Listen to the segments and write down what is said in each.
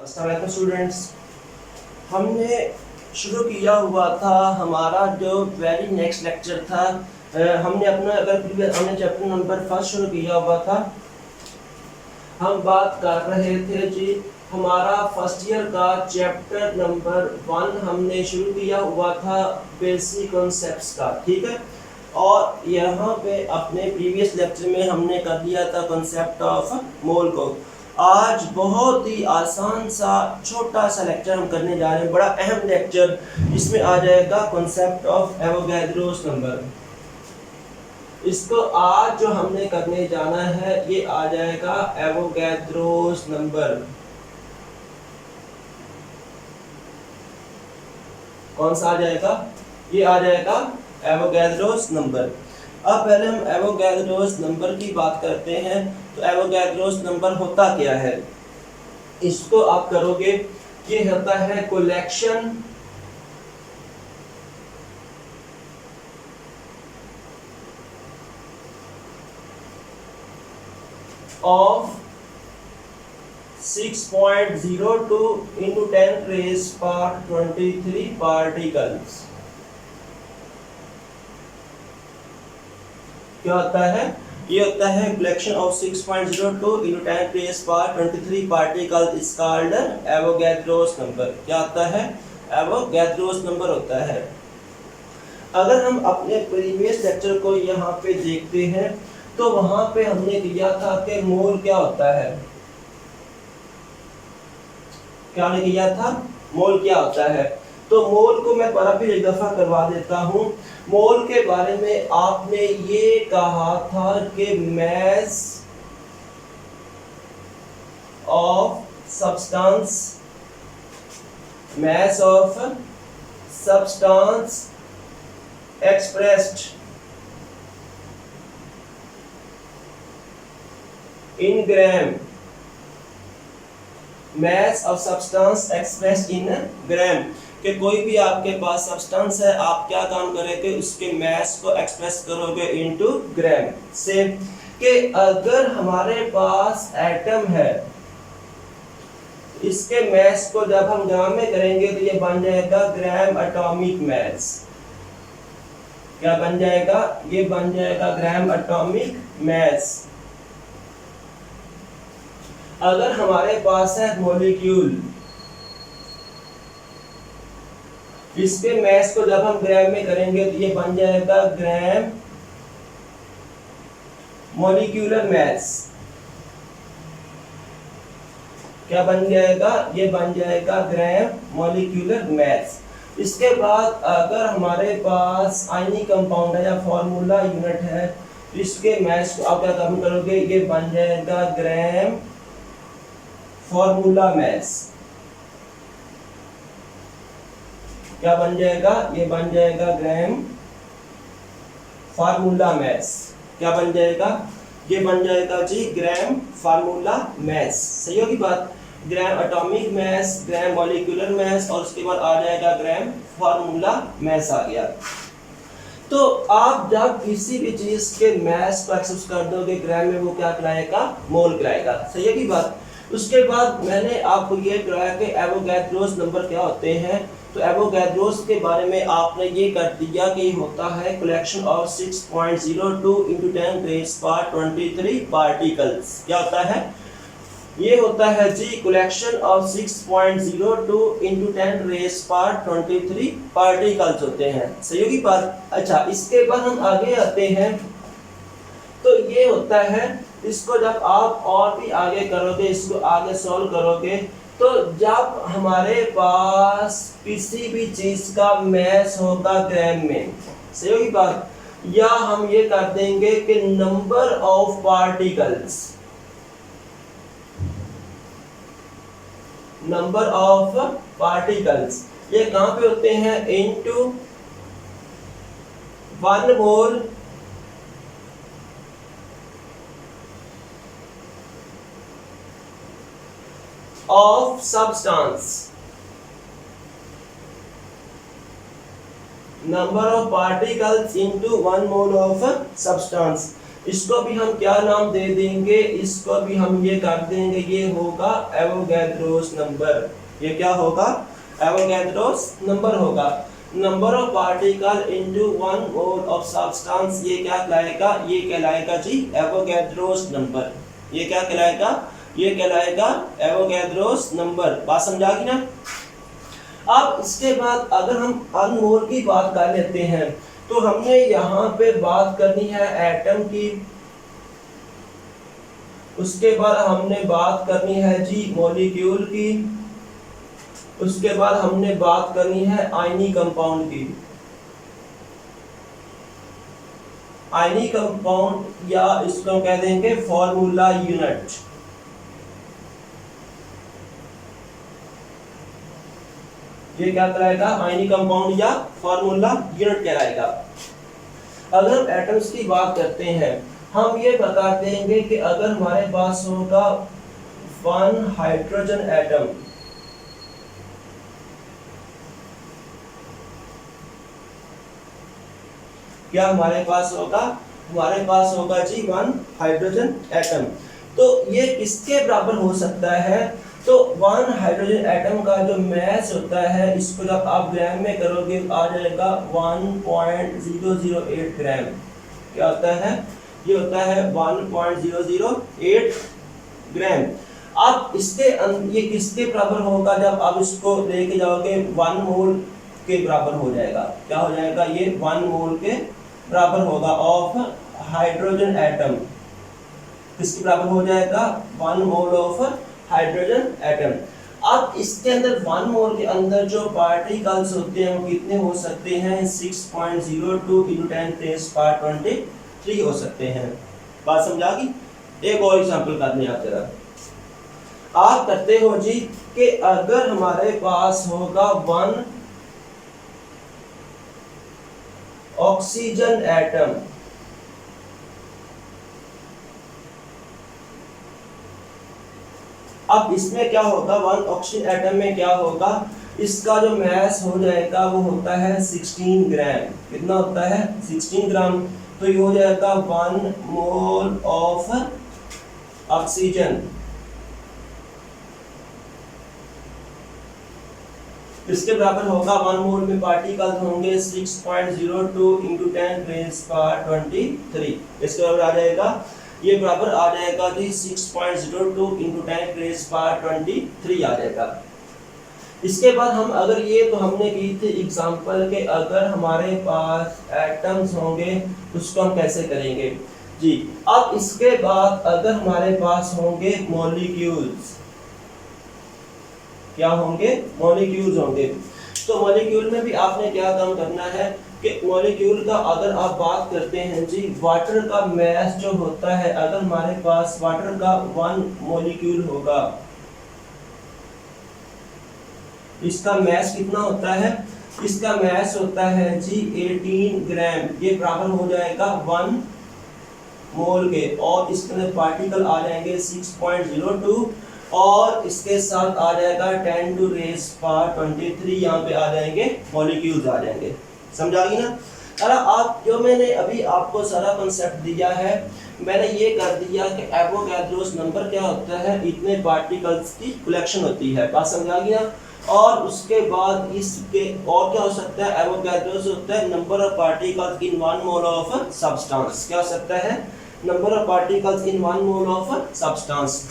अस्सलाम वालेकुम स्टूडेंट्स। हमने शुरू किया हुआ था हमारा जो वेरी नेक्स्ट लेक्चर था। हमने अपना हमने चैप्टर नंबर 1 शुरू किया हुआ था। हम बात कर रहे थे जी हमारा फर्स्ट ईयर का चैप्टर नंबर 1 हमने शुरू किया हुआ था बेसिक कॉन्सेप्ट्स का, ठीक है। और यहाँ पे अपने प्रीवियस लेक्चर में हमने कर दिया था कॉन्सेप्ट ऑफ मोल को। आज बहुत ही आसान सा छोटा सा लेक्चर हम करने जा रहे हैं, बड़ा अहम लेक्चर। इसमें आ जाएगा कॉन्सेप्ट ऑफ एवोगैड्रोस नंबर। इसको आज जो हमने करने जाना है ये आ जाएगा एवोगैड्रोस नंबर। कौन सा आ जाएगा? ये आ जाएगा एवोगैड्रोस नंबर। अब पहले हम एवोगैड्रोस नंबर की बात करते हैं। तो एवोगैड्रोस नंबर होता क्या है? इसको आप करोगे, ये होता है collection of 6.02 into 10 raised power 23 particles. क्या होता है? ये होता है collection of 6.02 into 10 raised power 23 particles is called Avogadro's number. क्या होता है? एवोगैड्रोस नंबर होता है। अगर हम अपने प्रीवियस लेक्चर को यहाँ पे देखते हैं तो वहां पे हमने किया था कि मोल क्या होता है। क्या ने किया था? मोल क्या होता है। तो मोल को मैं दोबारा फिर एक दफा करवा देता हूँ। मोल के बारे में आपने ये कहा था कि mass of substance, mass of substance expressed in gram, mass of substance expressed in ग्राम। कि कोई भी आपके पास सब्सटेंस है, आप क्या काम करोगे? उसके मास को एक्सप्रेस करोगे इनटू ग्राम से। कि अगर हमारे पास एटम है, इसके मास को जब हम ग्राम में करेंगे तो ये बन जाएगा ग्राम एटॉमिक मास। क्या बन जाएगा? ये बन जाएगा ग्राम एटॉमिक मास। अगर हमारे पास है मॉलिक्यूल, इसके मास को जब हम ग्राम में करेंगे तो ये बन जाएगा ग्राम मॉलिक्यूलर मास। क्या बन जाएगा? ये बन जाएगा ग्राम मॉलिक्यूलर मास। इसके बाद अगर हमारे पास आयनिक कंपाउंड है या फॉर्मूला यूनिट है, इसके मास को आप क्या काम करोगे? ये बन जाएगा ग्राम फॉर्मूला मास। क्या बन जाएगा? ये बन जाएगा ग्राम फार्मूला मास। क्या बन जाएगा? ये बन जाएगा जी ग्राम फार्मूला मास। सही होगी बात? Gram atomic mass, gram molecular mass और उसके बाद आ जाएगा ग्राम फार्मूला मास आ गया। तो आप जब किसी भी चीज के मास को एक्सेस कर दोगे ग्राम में, वो क्या कहलाएगा? मोल कहलाएगा। सही है की बात? उसके बाद मैंने आपको ये कराया कि एवोगैड्रोस नंबर क्या होते हैं। तो एवोगैड्रोस के बारे में आपने ये कर दिया कि होता है collection of 6.02 into 10 raised power 23 particles. क्या होता है? ये होता है जी collection of 6.02 into 10 raised power 23 particles होते हैं। सही होगी बात? अच्छा, इसके बाद हम आगे आते हैं। तो ये होता है, इसको जब आप और भी आगे करोगे, इसको आगे सॉल्व करोगे, तो जब हमारे पास किसी भी चीज का मास होगा ग्राम में, सही होगी बात, या हम ये कर देंगे कि number of particles, number of particles ये कहां पे होते हैं? Into 1 mole of substance, number of particles into 1 mole of substance। इसको भी हम क्या नाम दे देंगे, इसको भी हम ये कर देंगे, ये होगा एवोगैड्रोस नंबर। ये क्या होगा, एवोगैड्रोस नंबर होगा। Number of particle into 1 mole of substance, ये क्या कहलाएगा, ये कहलाएगा जी एवोगैड्रोस नंबर। ये क्या कहलाएगा, ये कहलाएगा एवोगैड्रोस नंबर। बात समझा गई ना। अब इसके बाद अगर हम अनमोल की बात कर लेते हैं, तो हमने यहाँ पे बात करनी है एटम की, उसके बाद हमने बात करनी है जी मॉलिक्यूल की, उसके बाद हमने बात करनी है आयनी कंपाउंड की। आयनी कंपाउंड या इसको हम कह देंगे फॉर्मूला यूनिट। ये क्या कहलाएगा, आयनी कंपाउंड या फॉर्मूला यूनिट कहलाएगा। अगर हम एटम्स की बात करते हैं, हम ये बता देंगे कि अगर हमारे पास होगा 1 हाइड्रोजन एटम, क्या हमारे पास होगा, हमारे पास होगा जी 1 हाइड्रोजन एटम। तो ये किसके बराबर हो सकता है, तो 1 हाइड्रोजन एटम का जो मास होता है, इसको जब आप ग्राम में करोगे आ जाएगा 1.008 ग्राम। क्या होता है, ये होता है 1.008 ग्राम। अब इसके ये किसके बराबर होगा, जब आप इसको लेके जाओगे 1 मोल के बराबर हो जाएगा। क्या हो जाएगा, ये 1 मोल के बराबर होगा ऑफ हाइड्रोजन एटम। किसके बराबर हो जाएगा, 1 मोल ऑफ हाइड्रोजन एटम। अब इसके अंदर 1 मोल के अंदर जो पार्टिकल्स होते हैं वो कितने हो सकते हैं, 6.02 × 10⁻23 हो सकते हैं। बात समझा गई। एक और एग्जांपल करने आप जरा, आप करते हो जी कि अगर हमारे पास होगा 1 ऑक्सीजन एटम, अब इसमें क्या होगा, 1 ऑक्सीजन एटम में क्या होगा, इसका जो मास हो जाएगा वो होता है 16 ग्राम। कितना होता है, 16 ग्राम। तो ये हो जाएगा 1 मोल ऑफ ऑक्सीजन। इसके बराबर होगा 1 मोल में पार्टिकल होंगे 6.02 × 10⁻23। इसके बराबर आ जाएगा, ये बराबर आ जाएगा जी 6.02 × 10⁻23 आ जाएगा। इसके बाद हम अगर ये तो हमने की थी एग्जांपल के अगर हमारे पास एटम्स होंगे उसको हम कैसे करेंगे जी। अब इसके बाद अगर हमारे पास होंगे मॉलिक्यूल्स, क्या होंगे, मॉलिक्यूल्स होंगे। तो मॉलिक्यूल में भी आपने क्या काम करना है कि मॉलिक्यूल का अगर आप बात करते हैं जी, वाटर का मास जो होता है, अगर हमारे पास वाटर का 1 मॉलिक्यूल होगा, इसका मास कितना होता है, इसका मास होता है जी 18 ग्राम। ये बराबर हो जाएगा 1 मोल के, और इसके अंदर पार्टिकल आ जाएंगे 6.02 और इसके साथ आ जाएगा 10⁻23। यहाँ पे आ जाएंगे मॉलिक्यूल्स आ जाएंगे। समझा गई ना। अरे आप जो मैंने अभी आपको सारा कॉन्सेप्ट दिया है, मैंने ये कर दिया कि एवोगैड्रोस नंबर क्या होता है, इतने पार्टिकल्स की कलेक्शन होती है। बात समझा गई ना। और उसके बाद इसके और क्या हो सकता है, एवोगैड्रोस होता है number of particles in 1 mole of substance. क्या हो सकता है, number of particles in 1 mole of substance.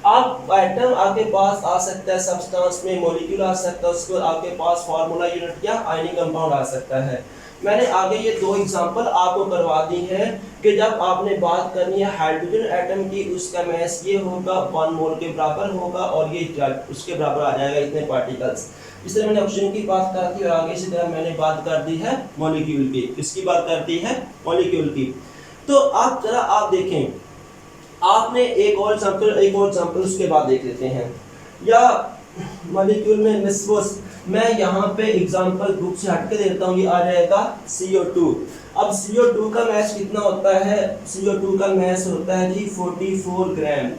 आप एटम आपके पास आ सकता है, सब्सटेंस में मॉलिक्यूल आ सकता है, उसको आपके पास फार्मूला यूनिट या आयनी कंपाउंड आ सकता है। मैंने आगे ये 2 एग्जांपल आपको करवा दी हैं कि जब आपने बात करनी है हाइड्रोजन एटम की, उसका मास ये होगा 1 मोल के बराबर होगा और ये उसके बराबर आ जाएगा इतने पार्टिकल्स। इसलिए मैंने ऑक्सीजन की बात कर दी और आगे इसी तरह मैंने बात कर दी है मॉलिक्यूल की। किसकी बात कर दी है, मॉलिक्यूल की। तो आप जरा आप देखें, आपने एक और एग्जांपल उसके बाद देख लेते हैं। या मॉलिक्यूल में सपोज मैं यहाँ पे एग्जांपल ग्रुप से हट के देता हूँ, ये आ जाएगा CO2। अब CO2 का मास कितना होता है, CO2 का मास होता है जी 44 ग्राम।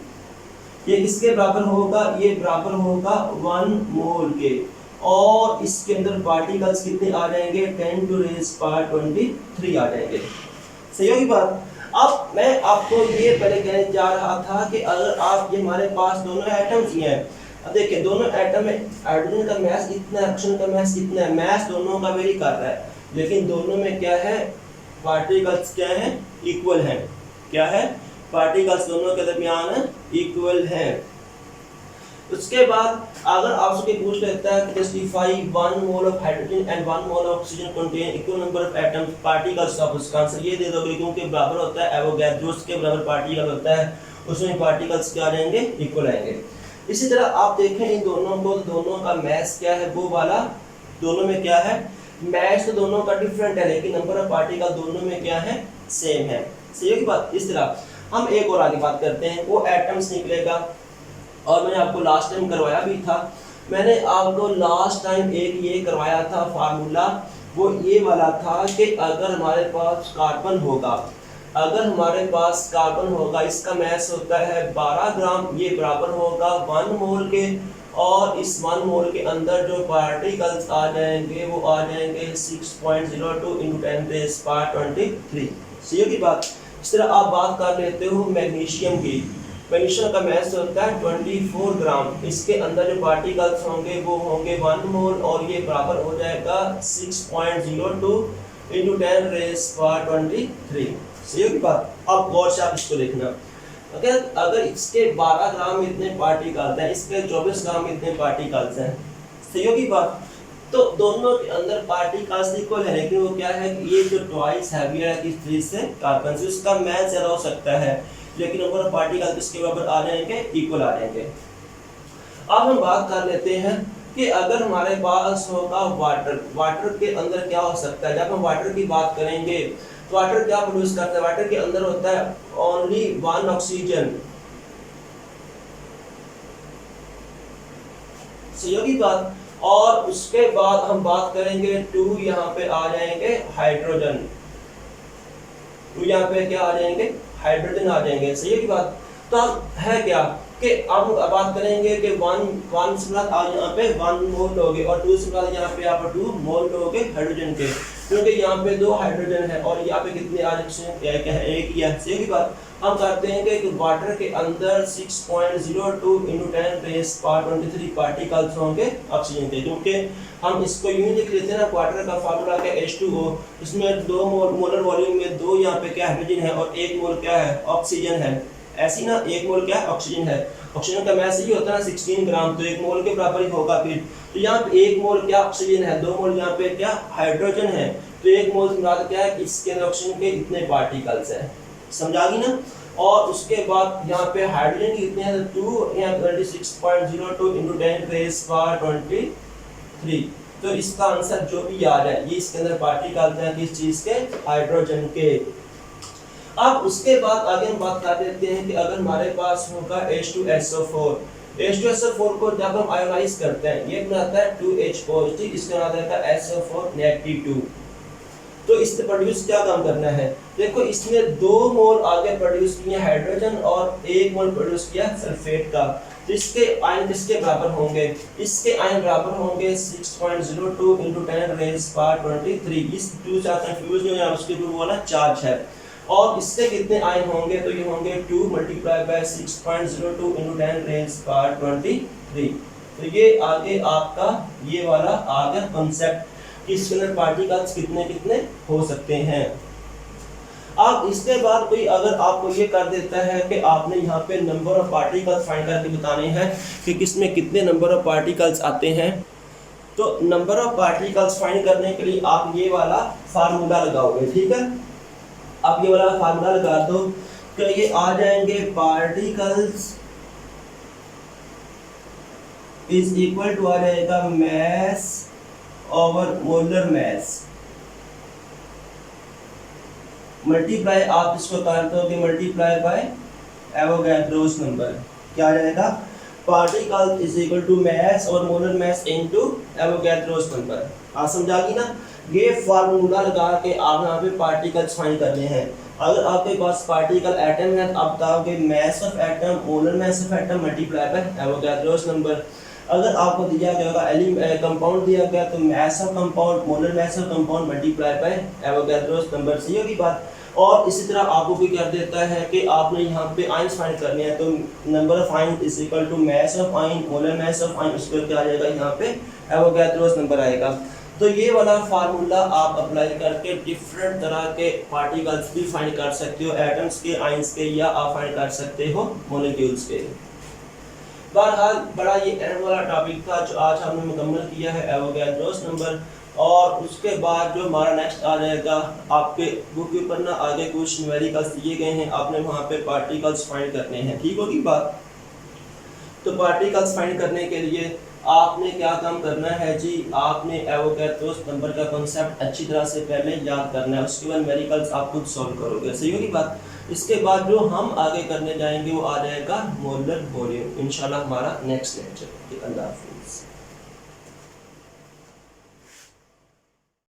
ये किसके बराबर होगा, ये बराबर होगा 1 मोल के, और इसके अंदर पार्टिकल्स कितने आ जाएंगे, 10⁻23 आ जाएंगे। सही होगी बात। अब मैं आपको ये पहले कहने जा रहा था कि अगर आप ये हमारे पास दोनों एटम्स ही हैं, अब देखिए दोनों एटम में हाइड्रोजन का मास इतना है, ऑक्सीजन का मास इतना है, मास दोनों का वेरी कर रहा है, लेकिन दोनों में क्या है, पार्टिकल्स क्या है, इक्वल हैं। क्या है, पार्टिकल्स दोनों के दरमियान इक्वल हैं। उसके बाद अगर आपसे पूछ लेता है कि justify 1 mole of hydrogen and 1 mole of oxygen contain equal number of atoms particles, आप उसका आंसर ये दे दोगे क्योंकि बराबर होता है एवोगैड्रोस के बराबर पार्टिकल होता है, उसमें पार्टिकल्स क्या आ जाएंगे, इक्वल आएंगे। इसी तरह आप देखें इन दोनों को, दोनों का मास क्या है, वो वाला, दोनों में क्या है, मास तो दोनों का डिफरेंट है लेकिन नंबर ऑफ पार्टिकल दोनों में क्या है, सेम है। सही है की बात। इस तरह हम एक और आगे बात करते हैं, वो एटम्स निकलेगा, और मैंने आपको लास्ट टाइम करवाया भी था, मैंने आपको लास्ट टाइम एक ये करवाया था फार्मूला, वो ये वाला था कि अगर हमारे पास कार्बन होगा, अगर हमारे पास कार्बन होगा, इसका मास होता है 12 ग्राम, ये बराबर होगा 1 मोल के, और इस 1 मोल के अंदर जो पार्टिकल्स आ जाएंगे वो आ जाएंगे 6.02 × 10⁻23। सही की बात। इस तरह आप बात कर लेते हो मैग्नीशियम की, मैग्नीशियम का मास होता है 24 ग्राम, इसके अंदर जो पार्टिकल्स होंगे वो होंगे 1 मोल, और ये बराबर हो जाएगा 6.02 × 10⁻23। सही की बात। अब गौर से आप इसको देखना, अगर इसके 12 ग्राम में इतने पार्टिकल्स हैं, इसके 24 ग्राम में इतने पार्टिकल्स हैं, सही की बात, तो दोनों के अंदर पार्टिकल्स इक्वल है, लेकिन वो क्या है, ये जो ट्वाइस हैवियर है किस चीज से, कार्बन से, उसका मास ज्यादा हो सकता है, लेकिन नंबर ऑफ पार्टिकल किसके बराबर आ जाएंगे, इक्वल आ जाएंगे। अब हम बात कर लेते हैं कि अगर हमारे पास होगा वाटर, वाटर के अंदर क्या हो सकता है। जब हम वाटर की बात करेंगे तो वाटर क्या प्रोड्यूस करता है, वाटर के अंदर होता है ओनली 1 ऑक्सीजन। सही होगी बात। और उसके बाद हम बात करेंगे 2, यहाँ पे आ जाएंगे हाइड्रोजन, 2 यहाँ पे क्या आ जाएंगे, हाइड्रोजन आ जाएंगे। सही की बात। तो अब है क्या कि अब बात करेंगे कि 1 से प्लस आज यहाँ पे 1 मोल लोगे, और 2 से प्लस यहाँ पे आप 2 मोल लोगे हाइड्रोजन के, क्योंकि यहाँ पे 2 हाइड्रोजन है और यहाँ पे कितने ऑक्सीजन क्या है, एक ही है। सही की बात। हम करते हैं कि वाटर के अंदर 6.02 × 10⁻23 पार्टिकल्स होंगे ऑक्सीजन के, क्योंकि हम इसको यूं लिख लेते हैं ना, वाटर का फार्मूला क्या, H2O, इसमें 2 मोलर वॉल्यूम में 2 यहाँ पे क्या हाइड्रोजन है और 1 मोल क्या है, ऑक्सीजन है। ऐसी ना 1 मोल क्या है, ऑक्सीजन है। ऑक्सीजन का मास ही होता है ना 16 ग्राम, तो 1 मोल के बराबर ही होगा फिर। तो यहाँ पे 1 मोल क्या ऑक्सीजन है, 2 मोल यहाँ पे क्या हाइड्रोजन है, तो 1 मोल से मुराद क्या है, इसके अंदर ऑक्सीजन के इतने पार्टिकल्स है। समझा गई ना। और उसके बाद यहाँ पे हाइड्रोजन की कितने हैं, 2, यहाँ 26.02 × 10⁻23। तो इसका आंसर जो भी आ जाए, ये इसके अंदर पार्टिकल्स हैं किस चीज के, हाइड्रोजन के। अब उसके बाद आगे हम बात कर देते हैं कि अगर हमारे पास होगा H2SO4, H2SO4 को जब हम आयोनाइज करते हैं, ये बनाता है 2H पॉजिटिव, इसका बनाता है SO4 नेगेटिव 2। तो इससे प्रोड्यूस क्या काम करना है, देखो इसने 2 मोल आगे प्रोड्यूस किया हाइड्रोजन और 1 मोल प्रोड्यूस किया सल्फेट का, तो इसके आयन किसके बराबर होंगे, इसके आयन बराबर होंगे 6.02 × 10⁻23। इस 2 से कंफ्यूज नहीं होना, उसके ऊपर वाला चार्ज है। और इससे कितने आयन होंगे, तो ये होंगे 2 × 6.02 × 10⁻23। तो ये आगे आपका ये वाला आ गया कॉन्सेप्ट कि इसके अंदर पार्टिकल्स कितने कितने हो सकते हैं। अब इसके बाद कोई अगर आपको ये कर देता है कि आपने यहाँ पे नंबर ऑफ पार्टिकल्स फाइंड करके बताने हैं कि किसमें कितने नंबर ऑफ पार्टिकल्स आते हैं, तो नंबर ऑफ पार्टिकल्स फाइंड करने के लिए आप ये वाला फार्मूला लगाओगे। ठीक है, आप ये वाला फार्मूला लगा दो तो ये आ जाएंगे, पार्टिकल्स इज इक्वल टू आ जाएगा मास ओवर मोलर मास, मल्टीप्लाई आप इसको कर दोगे मल्टीप्लाई बाय एवोगैड्रोस नंबर, क्या आ जाएगा, particle is equal to mass और molar mass into Avogadro's number. आप समझा गई ना। ये फार्मूला लगा के आप यहाँ पे पार्टिकल्स फाइंड करने हैं। अगर आपके पास पार्टिकल एटम है तो आप बताओगे mass of atom molar mass of atom multiply by Avogadro's number. अगर आपको दिया गया होगा कंपाउंड दिया गया तो mass of compound molar mass of compound multiply by Avogadro's number. सही होगी बात। और इसी तरह आपको भी कर देता है कि आपने यहाँ पे आइंस फाइंड करने हैं, तो number of ion is equal to mass of ion, molar mass of ion, उसके क्या आ जाएगा यहाँ पे एवोगैड्रोस नंबर आएगा। तो ये वाला फार्मूला आप अप्लाई करके डिफरेंट तरह के पार्टिकल्स भी फाइंड कर सकते हो, एटम्स के, आइंस के, या आप फाइंड कर सकते हो मॉलिक्यूल्स के। बहरहाल बड़ा ये अहम वाला टॉपिक था जो आज हमने मुकम्मल किया है, एवोगैड्रोस नंबर। और उसके बाद जो हमारा नेक्स्ट आ जाएगा, आपके बुक के ऊपर ना आगे कुछ न्यूमेरिकल्स दिए गए हैं, आपने वहाँ पे पार्टिकल्स फाइंड करने हैं, ठीक होगी बात। तो पार्टिकल्स फाइंड करने के लिए आपने क्या काम करना है जी, आपने एवोगैड्रोस नंबर का कॉन्सेप्ट अच्छी तरह से पहले याद करना है, उसके बाद न्यूमेरिकल्स आप खुद सॉल्व करोगे, सही होगी बात। इसके बाद जो हम आगे करने जाएंगे वो आ जाएगा मोलर वॉल्यूम, इंशाल्लाह हमारा नेक्स्ट लेक्चर। अल्लाह हाफ़िज़।